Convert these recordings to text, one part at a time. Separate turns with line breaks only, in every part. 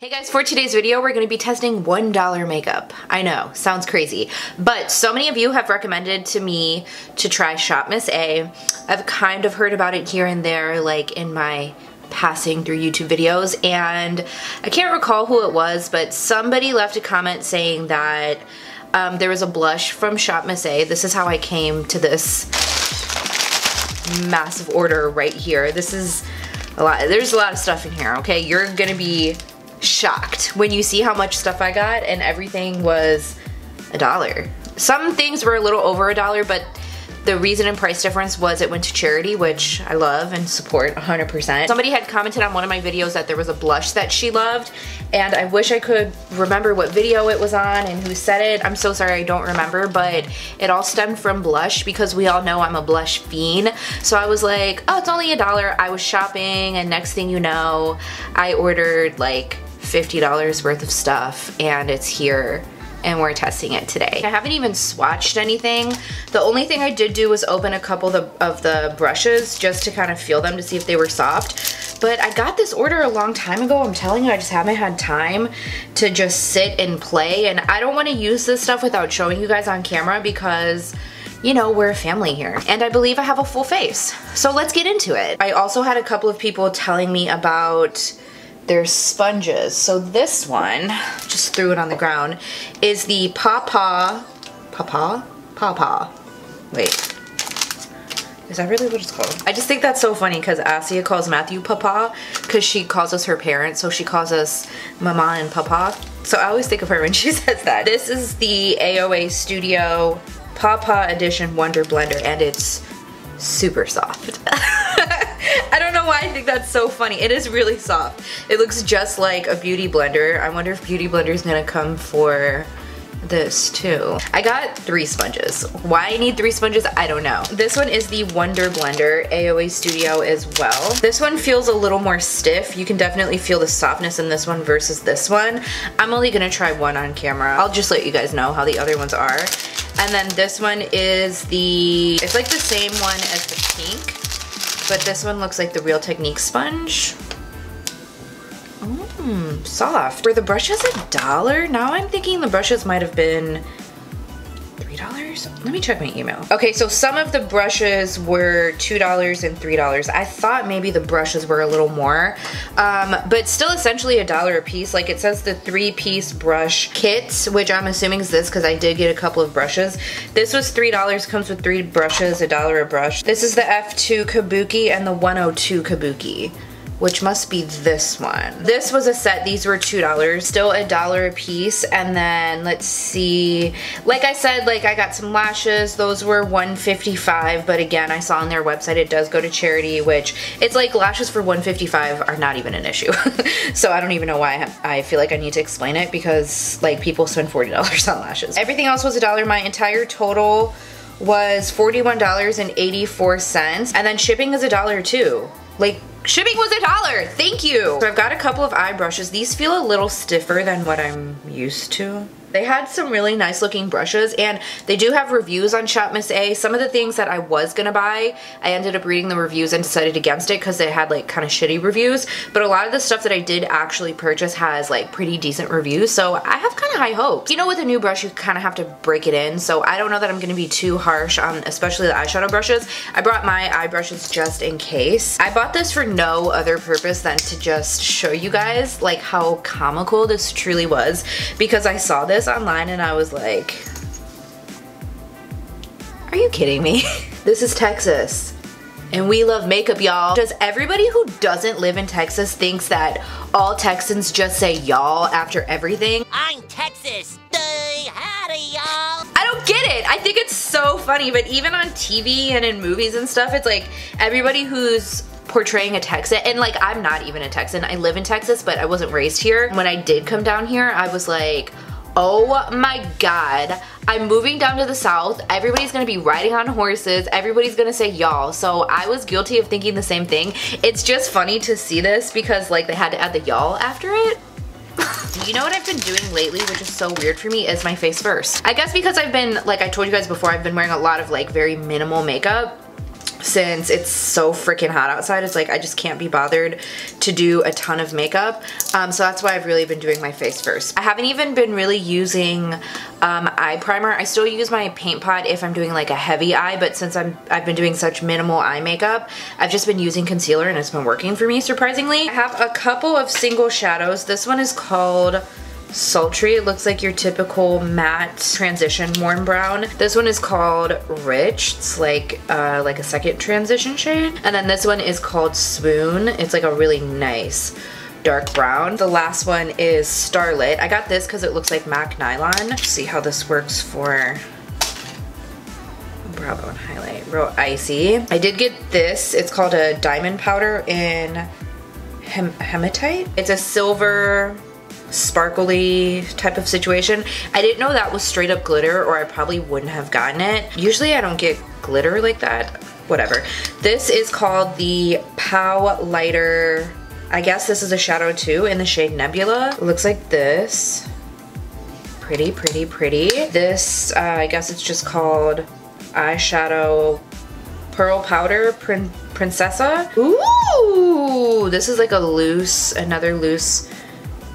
Hey guys, for today's video, we're going to be testing $1 makeup. I know, sounds crazy, but so many of you have recommended to me to try Shop Miss A. I've kind of heard about it here and there, like in my passing through YouTube videos, and I can't recall who it was, but somebody left a comment saying that there was a blush from Shop Miss A. This is how I came to this massive order right here. This is a lot. There's a lot of stuff in here, okay? You're gonna be shocked when you see how much stuff I got, and everything was $1. Some things were a little over $1, but the reason and price difference was it went to charity, which I love and support 100%. Somebody had commented on one of my videos that there was a blush that she loved, and I wish I could remember what video it was on and who said it. I'm so sorry I don't remember, but it all stemmed from blush because we all know I'm a blush fiend. So I was like, oh, it's only $1. I was shopping, and next thing you know, I ordered like $50 worth of stuff, and it's here. And we're testing it today. I haven't even swatched anything. The only thing I did do was open a couple of the brushes just to kind of feel them to see if they were soft. But I got this order a long time ago. I'm telling you, I just haven't had time to just sit and play. And I don't want to use this stuff without showing you guys on camera because, you know, we're a family here. And I believe I have a full face. So let's get into it. I also had a couple of people telling me about their sponges. So this one, just threw it on the ground, is the Papa. Wait, is that really what it's called? I just think that's so funny because Asia calls Matthew Papa because she calls us her parents, so she calls us Mama and Papa. So I always think of her when she says that. This is the AOA Studio Papa Edition Wonder Blender, and it's super soft. I don't know why I think that's so funny. It is really soft. It looks just like a beauty blender. I wonder if beauty blender is gonna come for this too. I got 3 sponges. Why I need 3 sponges, I don't know. This one is the Wonder Blender, AOA Studio as well. This one feels a little more stiff. You can definitely feel the softness in this one versus this one. I'm only gonna try one on camera. I'll just let you guys know how the other ones are. And then this one is it's like the same one as the pink, but this one looks like the Real Technique sponge. Soft. Were the brushes $1? Now I'm thinking the brushes might have been $3. Let me check my email. Okay, so some of the brushes were $2 and $3. I thought maybe the brushes were a little more, but still essentially $1 a piece. Like it says the 3-piece brush kits, which I'm assuming is this because I did get a couple of brushes. This was $3, comes with 3 brushes, $1 a brush. This is the F2 Kabuki and the 102 Kabuki, which must be this one. This was a set, these were $2, still $1 a piece. And then let's see, like I said, like I got some lashes, those were $1.55, but again, I saw on their website it does go to charity, which it's like lashes for $1.55 are not even an issue. So I don't even know why I feel like I need to explain it because like people spend $40 on lashes. Everything else was $1. My entire total was $41.84, and then shipping is $1 too. Like, shipping was $1. Thank you. So I've got a couple of eye brushes. These feel a little stiffer than what I'm used to. They had some really nice looking brushes, and they do have reviews on Shop Miss A. Some of the things that I was gonna buy, I ended up reading the reviews and decided against it because they had like kind of shitty reviews. But a lot of the stuff that I did actually purchase has like pretty decent reviews, so I have kind of high hopes. You know, with a new brush, you kind of have to break it in, so I don't know that I'm gonna be too harsh on especially the eyeshadow brushes. I brought my eye brushes just in case. I bought this for no other purpose than to just show you guys like how comical this truly was, because I saw this online and I was like, are you kidding me? This is Texas and we love makeup, y'all. Does everybody who doesn't live in Texas thinks that all Texans just say y'all after everything?
I'm Texas. Howdy, y'all.
I don't get it. I think it's so funny, but even on TV and in movies and stuff, it's like everybody who's portraying a Texan, and like I'm not even a Texan. I live in Texas, but I wasn't raised here. When I did come down here, I was like, oh my god, I'm moving down to the south, everybody's gonna be riding on horses, everybody's gonna say y'all. So I was guilty of thinking the same thing. It's just funny to see this because like they had to add the y'all after it. You know what I've been doing lately, which is so weird for me, is my face first. I guess because I've been, like I told you guys before, I've been wearing a lot of like very minimal makeup. since it's so freaking hot outside. It's like I just can't be bothered to do a ton of makeup. So that's why I've really been doing my face first. I haven't even been really using eye primer. I still use my paint pot if I'm doing like a heavy eye, but since I've been doing such minimal eye makeup, I've just been using concealer and it's been working for me surprisingly. I have a couple of single shadows. This one is called Sultry. It looks like your typical matte transition worn brown. This one is called Rich. It's like a second transition shade. And then this one is called Swoon. It's like a really nice dark brown. The last one is Starlet. I got this because it looks like MAC nylon. Let's see how this works for brow bone highlight. Real icy. I did get this. It's called a diamond powder in Hematite. It's a silver sparkly type of situation. I didn't know that was straight up glitter, or I probably wouldn't have gotten it. Usually I don't get glitter like that. Whatever. This is called the POW-lighter. I guess this is a shadow too in the shade Nebula. It looks like this. Pretty, pretty, pretty. This, I guess it's just called Eyeshadow Pearl Powder Princessa. Ooh! This is like another loose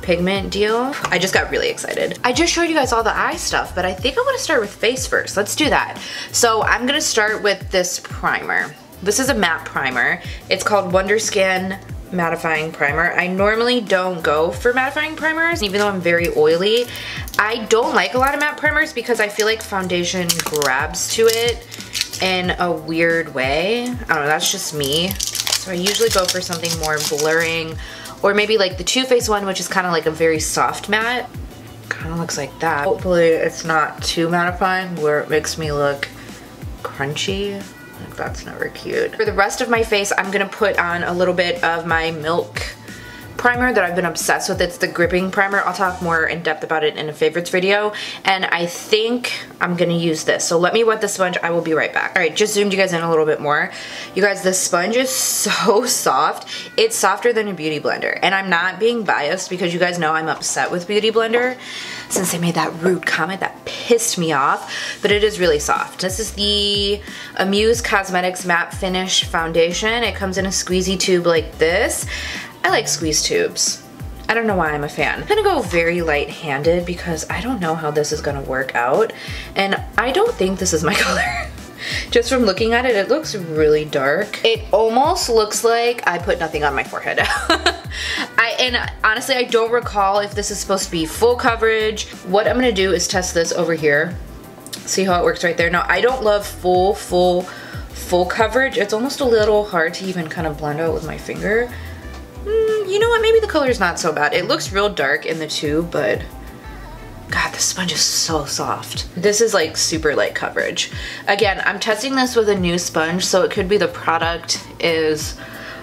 pigment deal. I just got really excited. I just showed you guys all the eye stuff, but I think I want to start with face first. Let's do that. So I'm gonna start with this primer. This is a matte primer. It's called Wonder Skin Mattifying Primer. I normally don't go for mattifying primers, even though I'm very oily. I don't like a lot of matte primers because I feel like foundation grabs to it in a weird way. I don't know, that's just me. So I usually go for something more blurring, or maybe like the Too Faced one, which is kind of like a very soft matte. Kind of looks like that. Hopefully it's not too mattifying where it makes me look crunchy. Like that's never cute. For the rest of my face, I'm gonna put on a little bit of my Milk primer that I've been obsessed with. It's the gripping primer. I'll talk more in depth about it in a favorites video. And I think I'm gonna use this. So let me wet the sponge. I will be right back. All right, just zoomed you guys in a little bit more. You guys, this sponge is so soft. It's softer than a beauty blender. And I'm not being biased because you guys know I'm upset with Beauty Blender since they made that rude comment that pissed me off, but it is really soft. This is the Amuse Cosmetics Matte Finish Foundation. It comes in a squeezy tube like this. I like squeeze tubes. I don't know why I'm a fan. I'm gonna go very light-handed because I don't know how this is gonna work out, and I don't think this is my color. Just from looking at it, it looks really dark. It almost looks like I put nothing on my forehead. And honestly, I don't recall if this is supposed to be full coverage. What I'm gonna do is test this over here. See how it works right there. Now, I don't love full coverage. It's almost a little hard to even kind of blend out with my finger. You know what, maybe the color's not so bad. It looks real dark in the tube, but God, the sponge is so soft. This is like super light coverage. Again, I'm testing this with a new sponge, so it could be the product is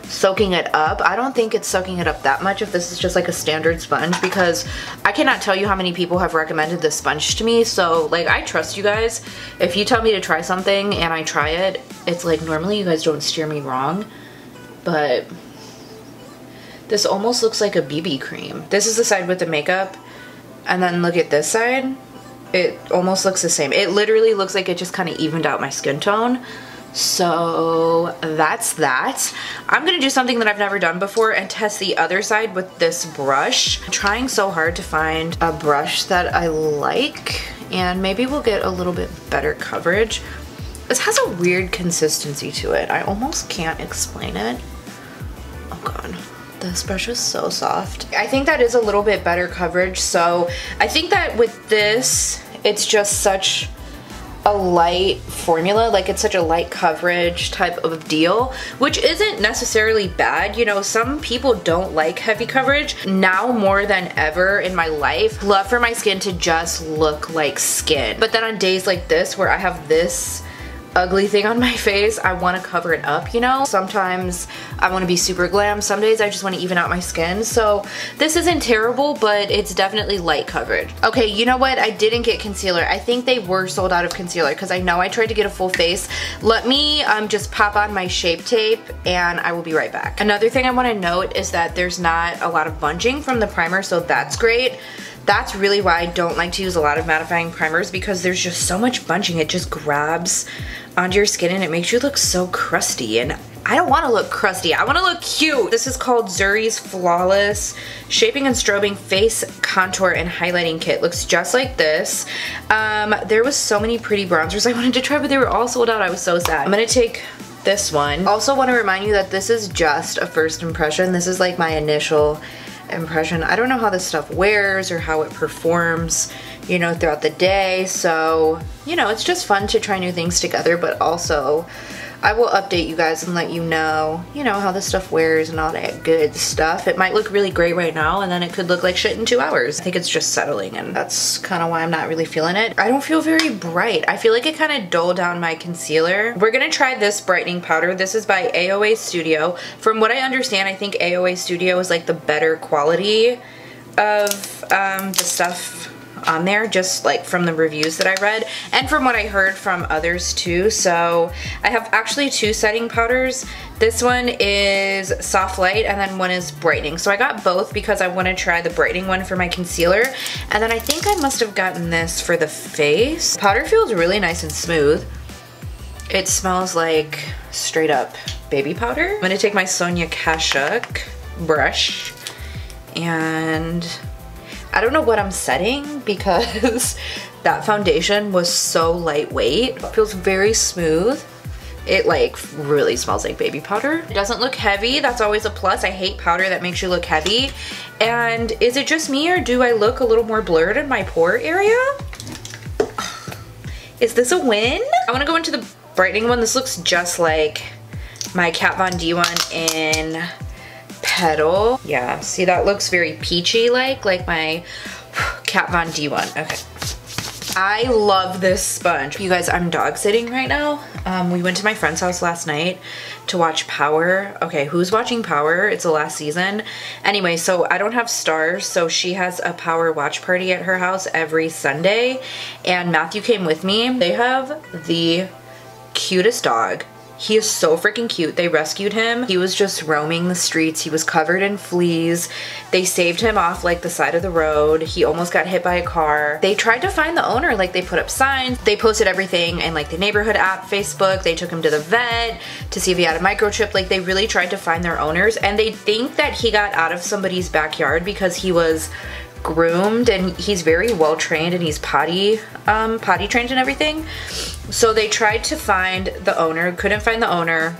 soaking it up. I don't think it's soaking it up that much if this is just like a standard sponge, because I cannot tell you how many people have recommended this sponge to me. So like, I trust you guys. If you tell me to try something and I try it, it's like normally you guys don't steer me wrong, but this almost looks like a BB cream. This is the side with the makeup, and then look at this side. It almost looks the same. It literally looks like it just kind of evened out my skin tone. So that's that. I'm gonna do something that I've never done before and test the other side with this brush. I'm trying so hard to find a brush that I like, and maybe we'll get a little bit better coverage. This has a weird consistency to it. I almost can't explain it. Oh God. This brush is so soft. I think that is a little bit better coverage, so I think that with this, it's just such a light formula, like it's such a light coverage type of deal, which isn't necessarily bad. You know, some people don't like heavy coverage. Now more than ever in my life, love for my skin to just look like skin. But then on days like this where I have this ugly thing on my face, I want to cover it up, you know? Sometimes I want to be super glam, some days I just want to even out my skin. So this isn't terrible, but it's definitely light coverage. Okay, you know what? I didn't get concealer. I think they were sold out of concealer because I know I tried to get a full face. Let me just pop on my Shape Tape and I will be right back. Another thing I want to note is that there's not a lot of bunching from the primer, so that's great. That's really why I don't like to use a lot of mattifying primers, because there's just so much bunching. It just grabs onto your skin and it makes you look so crusty, and I don't want to look crusty. I want to look cute. This is called Zuri's Flawless Shaping and Strobing Face Contour and Highlighting Kit. Looks just like this. There was so many pretty bronzers I wanted to try, but they were all sold out. I was so sad. I'm gonna take this one. Also want to remind you that this is just a first impression. This is like my initial impression. I don't know how this stuff wears or how it performs, you know, throughout the day. So, you know, it's just fun to try new things together, but also I will update you guys and let you know, how this stuff wears and all that good stuff. It might look really great right now, and then it could look like shit in 2 hours. I think it's just settling, and that's kind of why I'm not really feeling it. I don't feel very bright. I feel like it kind of dulled down my concealer. We're gonna try this brightening powder. This is by AOA Studio. From what I understand, I think AOA Studio is like the better quality of the stuff on there, just like from the reviews that I read and from what I heard from others too. So I have actually 2 setting powders. This one is soft light and then one is brightening. So I got both because I want to try the brightening one for my concealer, and then I think I must have gotten this for the face. Powder feels really nice and smooth. It smells like straight up baby powder. I'm gonna take my Sonia Kashuk brush, and I don't know what I'm setting because that foundation was so lightweight. It feels very smooth. It like really smells like baby powder. It doesn't look heavy. That's always a plus. I hate powder that makes you look heavy. And is it just me, or do I look a little more blurred in my pore area? Is this a win? I want to go into the brightening one. This looks just like my Kat Von D one in Petal. Yeah, see, that looks very peachy like my Kat Von D one. Okay. I love this sponge. You guys, I'm dog sitting right now. We went to my friend's house last night to watch Power. Okay, who's watching Power? It's the last season. Anyway, so I don't have Stars, so she has a Power watch party at her house every Sunday, and Matthew came with me. They have the cutest dog. He is so freaking cute. They rescued him. He was just roaming the streets. He was covered in fleas. They saved him off like the side of the road. He almost got hit by a car. They tried to find the owner. Like, they put up signs. They posted everything in like the neighborhood app, Facebook. They took him to the vet to see if he had a microchip. Like, they really tried to find their owners, and they think that he got out of somebody's backyard because he was groomed, and he's very well trained, and he's potty trained and everything. So they tried to find the owner, couldn't find the owner.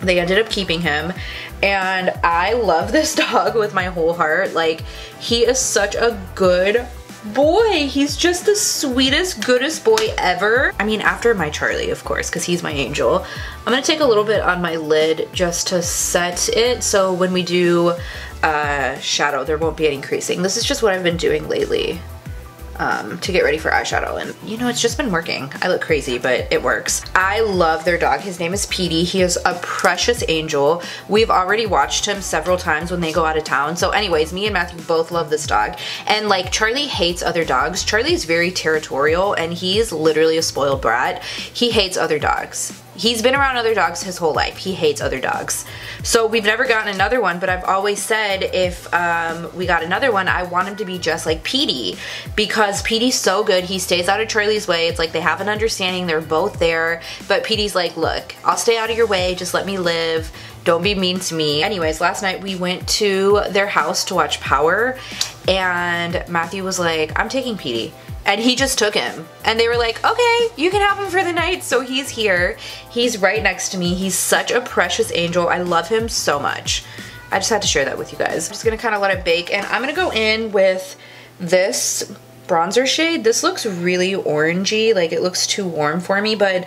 They ended up keeping him, and I love this dog with my whole heart. Like, he is such a good boy. He's just the sweetest, goodest boy ever. I mean, after my Charlie, of course, because he's my angel. I'm gonna take a little bit on my lid just to set it, so when we do shadow, there won't be any creasing. This is just what I've been doing lately to get ready for eyeshadow, and you know, it's just been working. I look crazy, but it works. I love their dog. His name is Petey. He is a precious angel. We've already watched him several times when they go out of town. So anyways, me and Matthew both love this dog, and like, Charlie hates other dogs. Charlie's very territorial, and he's literally a spoiled brat. He hates other dogs. He's been around other dogs his whole life. He hates other dogs. So we've never gotten another one, but I've always said if we got another one, I want him to be just like Petey, because Petey's so good. He stays out of Charlie's way. It's like they have an understanding. They're both there, but Petey's like, look, I'll stay out of your way. Just let me live. Don't be mean to me. Anyways, last night we went to their house to watch Power, and Matthew was like, I'm taking Petey. And he just took him. And they were like, okay, you can have him for the night. So he's here. He's right next to me. He's such a precious angel. I love him so much. I just had to share that with you guys. I'm just gonna kind of let it bake. And I'm gonna go in with this bronzer shade. This looks really orangey. Like, it looks too warm for me, but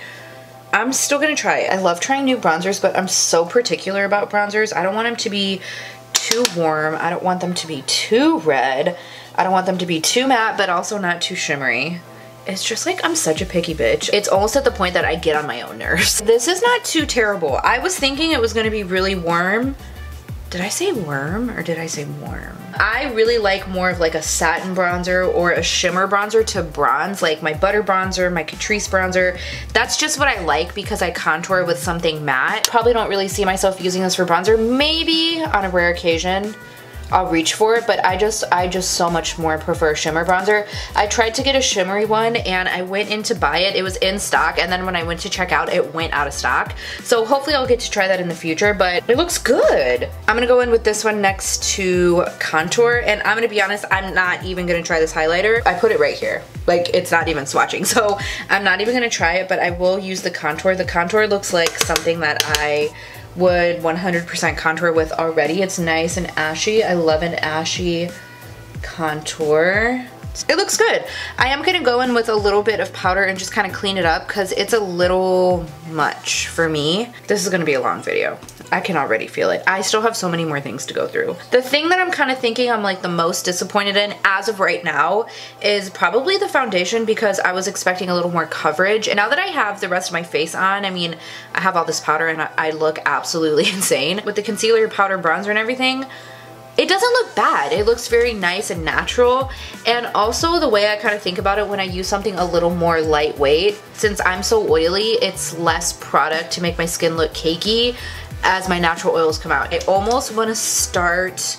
I'm still gonna try it. I love trying new bronzers, but I'm so particular about bronzers. I don't want them to be too warm. I don't want them to be too red. I don't want them to be too matte, but also not too shimmery. It's just like, I'm such a picky bitch. It's almost at the point that I get on my own nerves. This is not too terrible. I was thinking it was gonna be really warm. Did I say worm or did I say warm? I really like more of like a satin bronzer or a shimmer bronzer to bronze, like my butter bronzer, my Catrice bronzer. That's just what I like because I contour with something matte. Probably don't really see myself using this for bronzer. Maybe on a rare occasion. I'll reach for it, but I just so much more prefer shimmer bronzer. I tried to get a shimmery one and I went in to buy it. It was in stock, and then when I went to check out, it went out of stock. So hopefully I'll get to try that in the future, but it looks good. I'm gonna go in with this one next to contour, and I'm gonna be honest, I'm not even gonna try this highlighter. I put it right here. Like, it's not even swatching, so I'm not even gonna try it, but I will use the contour. The contour looks like something that I would 100% contour with already. It's nice and ashy. I love an ashy contour. It looks good. I am gonna go in with a little bit of powder and just kind of clean it up because it's a little much for me. This is gonna be a long video. I can already feel it. I still have so many more things to go through. The thing that I'm kind of thinking I'm like the most disappointed in as of right now is probably the foundation, because I was expecting a little more coverage. And now that I have the rest of my face on, I mean, I have all this powder and I look absolutely insane. With the concealer, powder, bronzer, and everything, it doesn't look bad. It looks very nice and natural. And also the way I kind of think about it when I use something a little more lightweight, since I'm so oily, it's less product to make my skin look cakey as my natural oils come out. I almost want to start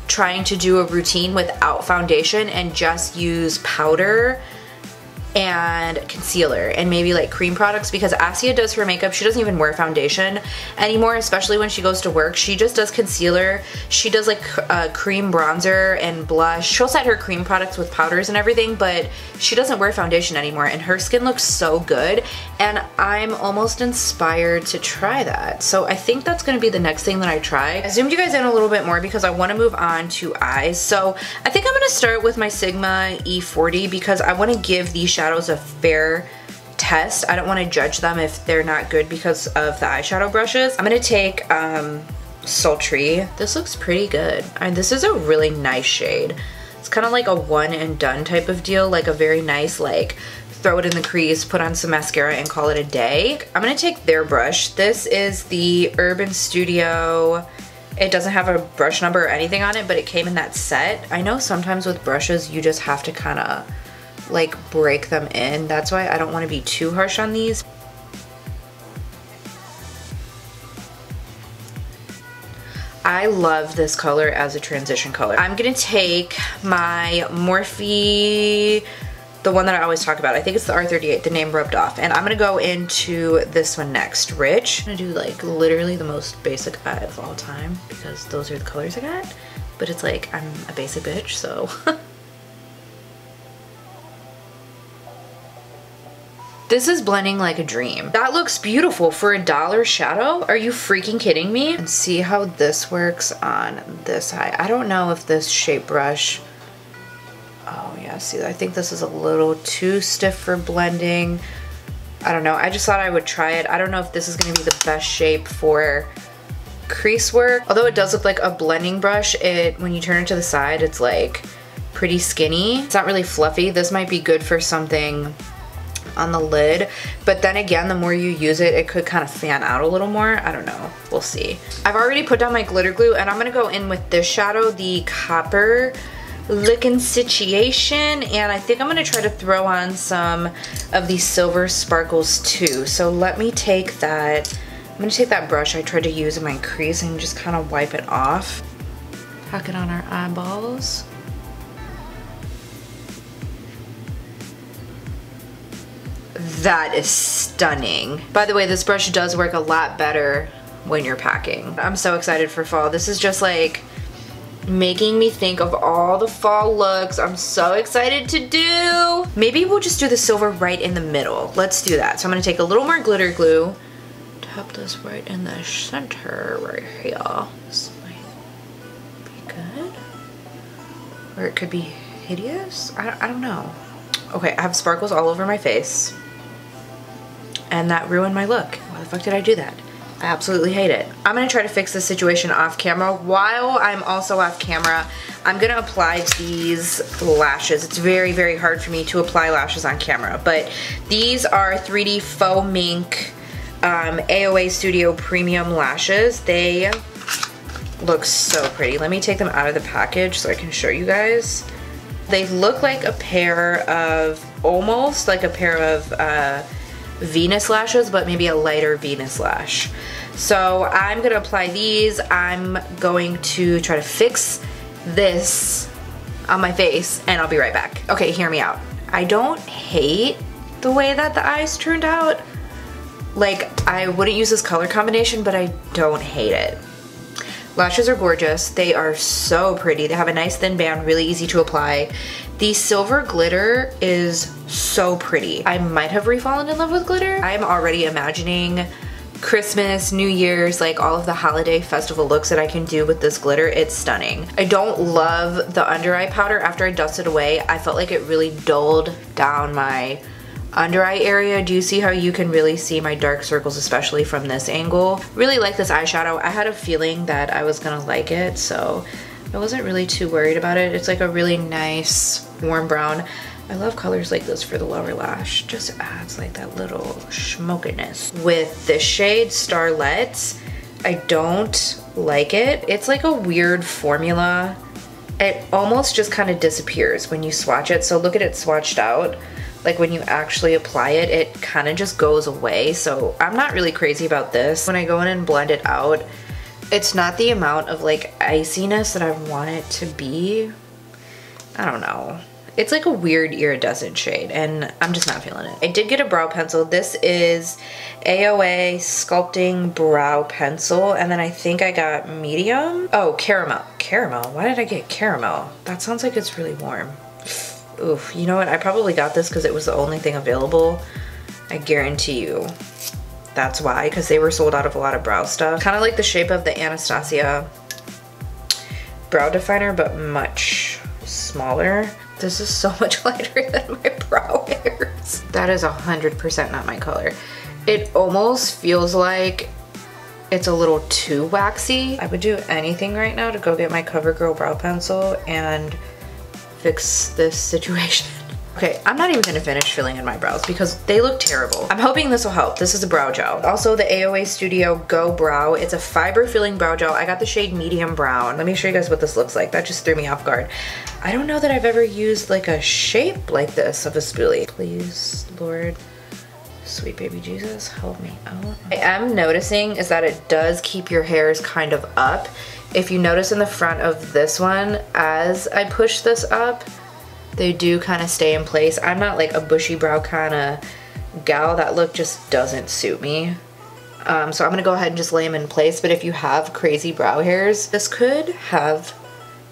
trying to do a routine without foundation and just use powder and concealer and maybe like cream products, because Asia does her makeup, she doesn't even wear foundation anymore, especially when she goes to work. She just does concealer, she does like cream bronzer and blush. She'll set her cream products with powders and everything, but she doesn't wear foundation anymore, and her skin looks so good, and I'm almost inspired to try that. So I think that's gonna be the next thing that I try. I zoomed you guys in a little bit more because I want to move on to eyes. So I think I'm gonna start with my Sigma E40 because I want to give these shadows a fair test. I don't want to judge them if they're not good because of the eyeshadow brushes. I'm gonna take Sultry. This looks pretty good. This is a really nice shade. It's kind of like a one and done type of deal, like a very nice, like, throw it in the crease, put on some mascara, and call it a day. I'm gonna take their brush. This is the Urban Studio. It doesn't have a brush number or anything on it, but it came in that set. I know sometimes with brushes you just have to kind of like break them in. That's why I don't want to be too harsh on these. I love this color as a transition color. I'm gonna take my Morphe, the one that I always talk about. I think it's the R38, the name rubbed off. And I'm gonna go into this one next, Rich. I'm gonna do like literally the most basic eye of all time because those are the colors I got. But it's like, I'm a basic bitch, so. This is blending like a dream. That looks beautiful for $1 shadow. Are you freaking kidding me? And see how this works on this eye. I don't know if this shape brush, oh yeah, see, I think this is a little too stiff for blending. I don't know, I just thought I would try it. I don't know if this is gonna be the best shape for crease work. Although it does look like a blending brush, when you turn it to the side, it's like pretty skinny. It's not really fluffy. This might be good for something on the lid, but then again, the more you use it, it could kind of fan out a little more. I don't know, we'll see. I've already put down my glitter glue, and I'm gonna go in with this shadow, the Copper Looking Situation, and I think I'm gonna try to throw on some of these silver sparkles too. So let me take that, I'm gonna take that brush I tried to use in my crease and just kind of wipe it off. Pack it on our eyeballs. That is stunning. By the way, this brush does work a lot better when you're packing. I'm so excited for fall. This is just like making me think of all the fall looks I'm so excited to do. Maybe we'll just do the silver right in the middle. Let's do that. So I'm gonna take a little more glitter glue, tap this right in the center right here. This might be good. Or it could be hideous. I don't know. Okay, I have sparkles all over my face. And that ruined my look. Why the fuck did I do that? I absolutely hate it. I'm gonna try to fix this situation off camera. While I'm also off camera, I'm gonna apply these lashes. It's very, very hard for me to apply lashes on camera, but these are 3D Faux Mink AOA Studio Premium lashes. They look so pretty. Let me take them out of the package so I can show you guys. They look like a pair of, almost like a pair of Venus lashes, but maybe a lighter Venus lash. So I'm gonna apply these. I'm going to try to fix this on my face and I'll be right back. Okay, hear me out. I don't hate the way that the eyes turned out. Like, I wouldn't use this color combination, but I don't hate it. Lashes are gorgeous. They are so pretty. They have a nice thin band, really easy to apply. The silver glitter is so pretty. I might have refallen in love with glitter. I'm already imagining Christmas, New Year's, like all of the holiday festival looks that I can do with this glitter. It's stunning. I don't love the under eye powder. After I dusted away, I felt like it really dulled down my under eye area. Do you see how you can really see my dark circles, especially from this angle? Really like this eyeshadow. I had a feeling that I was gonna like it, so I wasn't really too worried about it. It's like a really nice warm brown. I love colors like this for the lower lash. Just adds like that little smokiness. With this shade, Starlet, I don't like it. It's like a weird formula. It almost just kind of disappears when you swatch it. So look at it swatched out. Like when you actually apply it, it kind of just goes away. So I'm not really crazy about this. When I go in and blend it out, it's not the amount of like iciness that I want it to be. I don't know. It's like a weird iridescent shade and I'm just not feeling it. I did get a brow pencil. This is AOA Sculpting Brow Pencil, and then I think I got medium. Oh, caramel. Caramel? Why did I get caramel? That sounds like it's really warm. Oof, you know what? I probably got this because it was the only thing available. I guarantee you that's why, because they were sold out of a lot of brow stuff. Kind of like the shape of the Anastasia brow definer, but much smaller. This is so much lighter than my brow hairs. That is 100% not my color. It almost feels like it's a little too waxy. I would do anything right now to go get my CoverGirl brow pencil and fix this situation. Okay, I'm not even gonna finish filling in my brows because they look terrible. I'm hoping this will help. This is a brow gel. Also the AOA Studio Go Brow. It's a fiber filling brow gel. I got the shade medium brown. Let me show you guys what this looks like. That just threw me off guard. I don't know that I've ever used like a shape like this of a spoolie. Please, Lord, sweet baby Jesus, help me out. What I am noticing is that it does keep your hairs kind of up. If you notice in the front of this one, as I push this up, they do kind of stay in place. I'm not like a bushy brow kind of gal. That look just doesn't suit me. So I'm gonna go ahead and just lay them in place. But if you have crazy brow hairs, this could have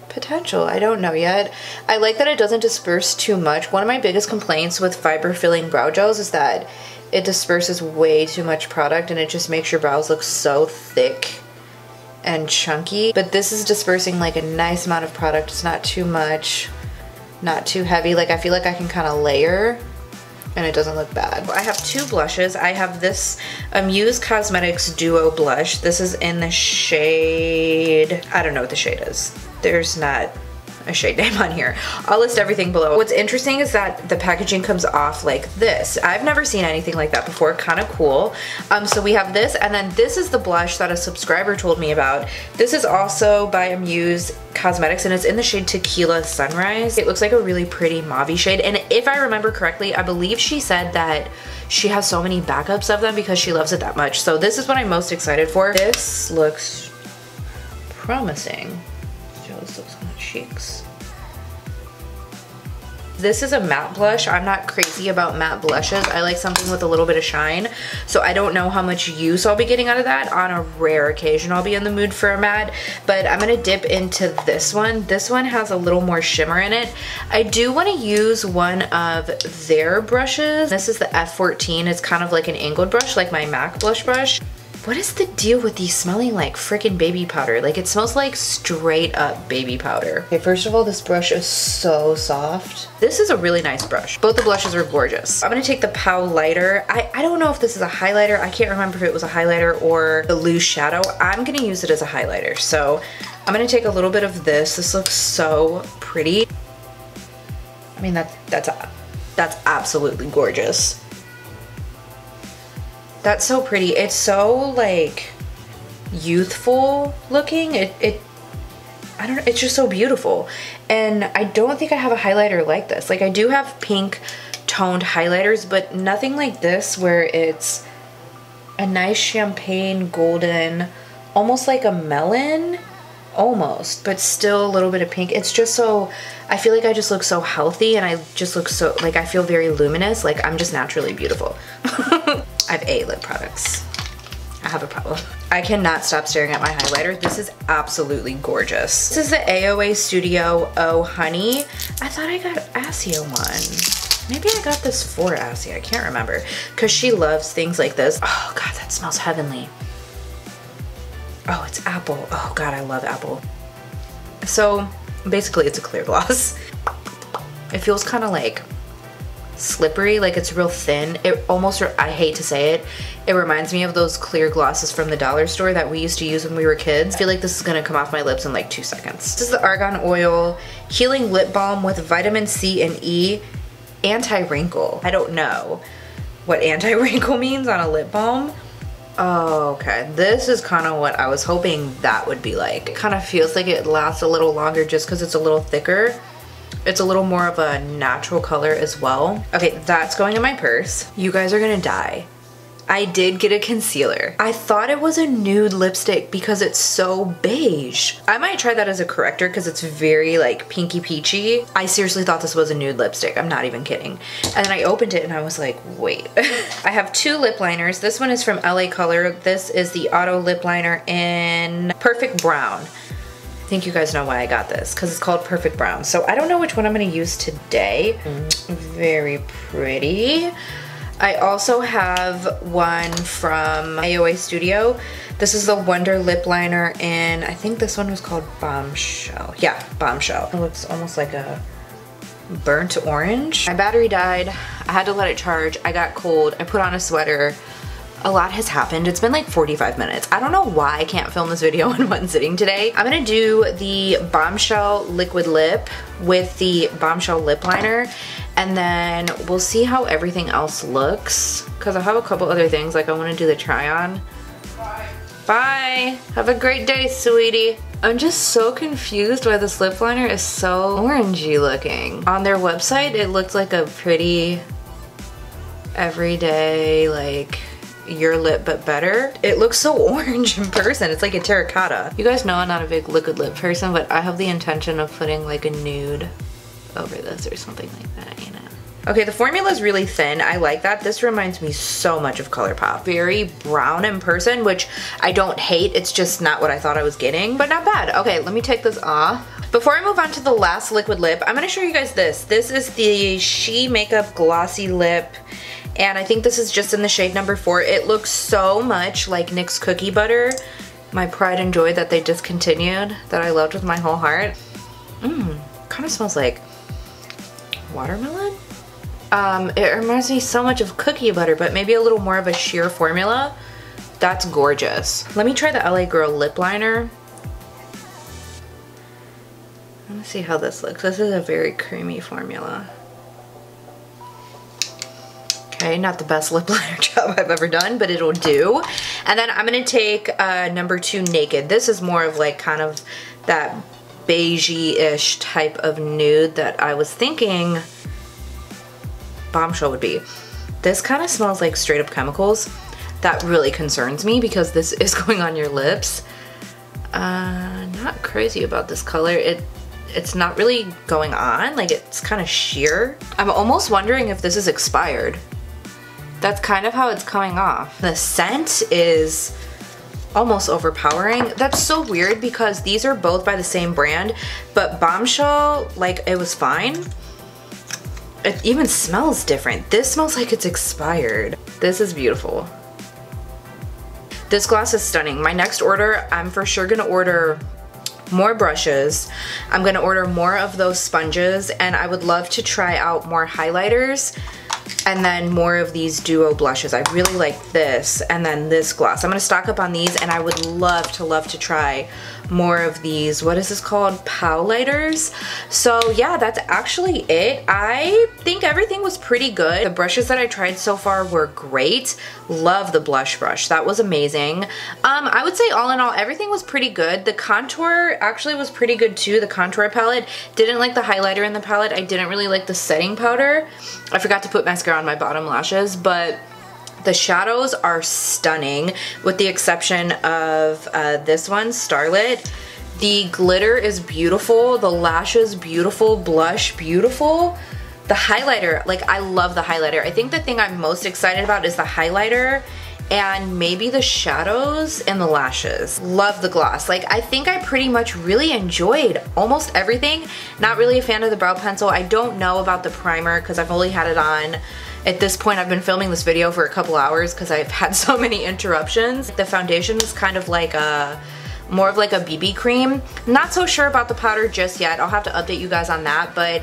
potential. I don't know yet. I like that it doesn't disperse too much. One of my biggest complaints with fiber filling brow gels is that it disperses way too much product and it just makes your brows look so thick and chunky. But this is dispersing like a nice amount of product. It's not too much, not too heavy. Like I feel like I can kind of layer and it doesn't look bad. I have two blushes. I have this Amuse Cosmetics Duo Blush. This is in the shade, I don't know what the shade is. There's not a shade name on here. I'll list everything below. What's interesting is that the packaging comes off like this. I've never seen anything like that before. Kind of cool. So we have this, and then this is the blush that a subscriber told me about. This is also by Amuse Cosmetics and it's in the shade Tequila Sunrise. It looks like a really pretty mauve shade, and if I remember correctly, I believe she said that she has so many backups of them because she loves it that much. So this is what I'm most excited for. This looks promising. This looks on the cheeks. This is a matte blush. I'm not crazy about matte blushes. I like something with a little bit of shine. So I don't know how much use I'll be getting out of that. On a rare occasion, I'll be in the mood for a matte, but I'm gonna dip into this one. This one has a little more shimmer in it. I do wanna use one of their brushes. This is the F14. It's kind of like an angled brush, like my MAC blush brush. What is the deal with these smelling like freaking baby powder? Like it smells like straight up baby powder. Okay, first of all, this brush is so soft. This is a really nice brush. Both the blushes are gorgeous. I'm gonna take the POW-lighter. I don't know if this is a highlighter. I can't remember if it was a highlighter or the loose shadow. I'm gonna use it as a highlighter. So I'm gonna take a little bit of this. This looks so pretty. I mean, that's absolutely gorgeous. That's so pretty. It's so like youthful looking. I don't know, it's just so beautiful. And I don't think I have a highlighter like this. Like I do have pink toned highlighters, but nothing like this where it's a nice champagne golden, almost like a melon. almost, but still a little bit of pink. It's just so, I feel like I just look so healthy and I just look so, like I feel very luminous, like I'm just naturally beautiful. I have A lip products. I have a problem. I cannot stop staring at my highlighter. This is absolutely gorgeous. This is the AOA Studio Oh Honey. I thought I got Assia one. Maybe I got this for Assia, I can't remember. Because she loves things like this. Oh God, that smells heavenly. Oh, it's apple. Oh God, I love apple. So basically it's a clear gloss. It feels kind of like slippery, like it's real thin. It almost, I hate to say it, it reminds me of those clear glosses from the dollar store that we used to use when we were kids. I feel like this is gonna come off my lips in like 2 seconds. This is the Argan Oil Healing Lip Balm with vitamin C and E, anti-wrinkle. I don't know what anti-wrinkle means on a lip balm. Oh, okay. This is kind of what I was hoping that would be like. It kind of feels like it lasts a little longer just because it's a little thicker. It's a little more of a natural color as well. Okay, that's going in my purse. You guys are gonna die. I did get a concealer. I thought it was a nude lipstick because it's so beige. I might try that as a corrector because it's very like pinky peachy. I seriously thought this was a nude lipstick. I'm not even kidding. And then I opened it and I was like, wait. I have 2 lip liners. This one is from LA Color. This is the Auto Lip Liner in Perfect Brown. I think you guys know why I got this because it's called Perfect Brown. So I don't know which one I'm gonna use today. Very pretty. I also have one from AOA Studio. This is the Wonder Lip Liner in, I think this one was called Bombshell. Yeah, Bombshell. It looks almost like a burnt orange. My battery died. I had to let it charge. I got cold. I put on a sweater. A lot has happened. It's been like 45 minutes. I don't know why I can't film this video in one sitting today. I'm gonna do the Bombshell Liquid Lip with the Bombshell Lip Liner, and then we'll see how everything else looks, because I have a couple other things, like I wanna do the try on. Bye. Have a great day, sweetie. I'm just so confused why this lip liner is so orangey looking. On their website, it looked like a pretty everyday, like, your lip but better. It looks so orange in person. It's like a terracotta. You guys know I'm not a big liquid lip person, but I have the intention of putting like a nude over this or something like that, you know. Okay, the formula is really thin. I like that. This reminds me so much of ColourPop. Very brown in person, which I don't hate. It's just not what I thought I was getting, but not bad. Okay, let me take this off. Before I move on to the last liquid lip, I'm gonna show you guys this. This is the She Makeup Glossy Lip, and I think this is just in the shade number 4. It looks so much like NYX Cookie Butter, my pride and joy that they discontinued, that I loved with my whole heart. Kind of smells like watermelon. It reminds me so much of Cookie Butter, but maybe a little more of a sheer formula. That's gorgeous. Let me try the LA Girl lip liner. Let me see how this looks. This is a very creamy formula. Okay, not the best lip liner job I've ever done, but it'll do. And then I'm gonna take number 2 Naked. This is more of like kind of that beigey-ish type of nude that I was thinking Bombshell would be. This kind of smells like straight up chemicals. That really concerns me because this is going on your lips. Not crazy about this color. It's not really going on, like it's kind of sheer. I'm almost wondering if this is expired. That's kind of how it's coming off. The scent is almost overpowering. That's so weird because these are both by the same brand, but Bombshell, like, it was fine. It even smells different. This smells like it's expired. This is beautiful. This gloss is stunning. My next order, I'm for sure gonna order more brushes. I'm gonna order more of those sponges, and I would love to try out more highlighters and then more of these duo blushes. I really like this and then this gloss. I'm gonna stock up on these, and I would love to try more of these, what is this called, POW-lighters. So yeah, that's actually it. I think everything was pretty good. The brushes that I tried so far were great. Love the blush brush, that was amazing. I would say all in all, everything was pretty good. The contour actually was pretty good too. The contour palette, didn't like the highlighter in the palette. I didn't really like the setting powder. I forgot to put mascara on my bottom lashes, but the shadows are stunning with the exception of this one, Starlet. The glitter is beautiful, the lashes beautiful, blush beautiful. The highlighter, like I love the highlighter. I think the thing I'm most excited about is the highlighter and maybe the shadows and the lashes. Love the gloss. Like I think I pretty much really enjoyed almost everything. Not really a fan of the brow pencil. I don't know about the primer because I've only had it on. At this point, I've been filming this video for a couple hours because I've had so many interruptions. The foundation is kind of like more of like a BB cream. Not so sure about the powder just yet. I'll have to update you guys on that, but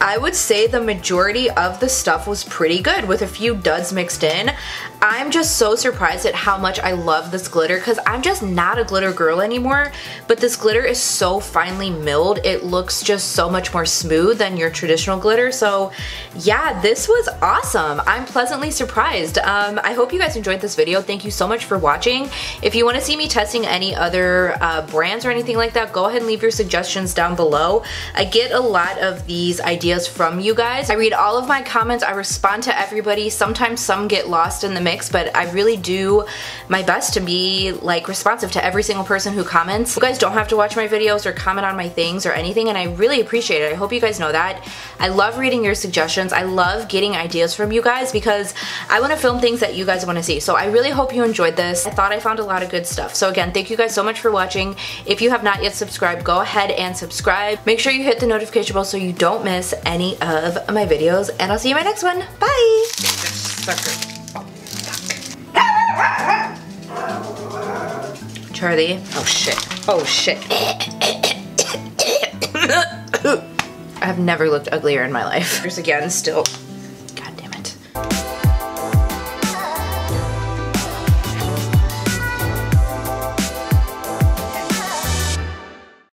I would say the majority of the stuff was pretty good with a few duds mixed in. I'm just so surprised at how much I love this glitter because I'm just not a glitter girl anymore, but this glitter is so finely milled. It looks just so much more smooth than your traditional glitter. So yeah, this was awesome. I'm pleasantly surprised. I hope you guys enjoyed this video. Thank you so much for watching. If you want to see me testing any other brands or anything like that, go ahead and leave your suggestions down below. I get a lot of these ideas from you guys. I read all of my comments. I respond to everybody. Sometimes some get lost in the mix, but I really do my best to be like responsive to every single person who comments. You guys don't have to watch my videos or comment on my things or anything, and I really appreciate it. I hope you guys know that. I love reading your suggestions. I love getting ideas from you guys because I want to film things that you guys want to see. So I really hope you enjoyed this. I thought I found a lot of good stuff. So again, thank you guys so much for watching. If you have not yet subscribed, go ahead and subscribe. Make sure you hit the notification bell so you don't miss any of my videos, and I'll see you in my next one. Bye! Charlie. Oh shit. Oh shit. I have never looked uglier in my life. Here's again, still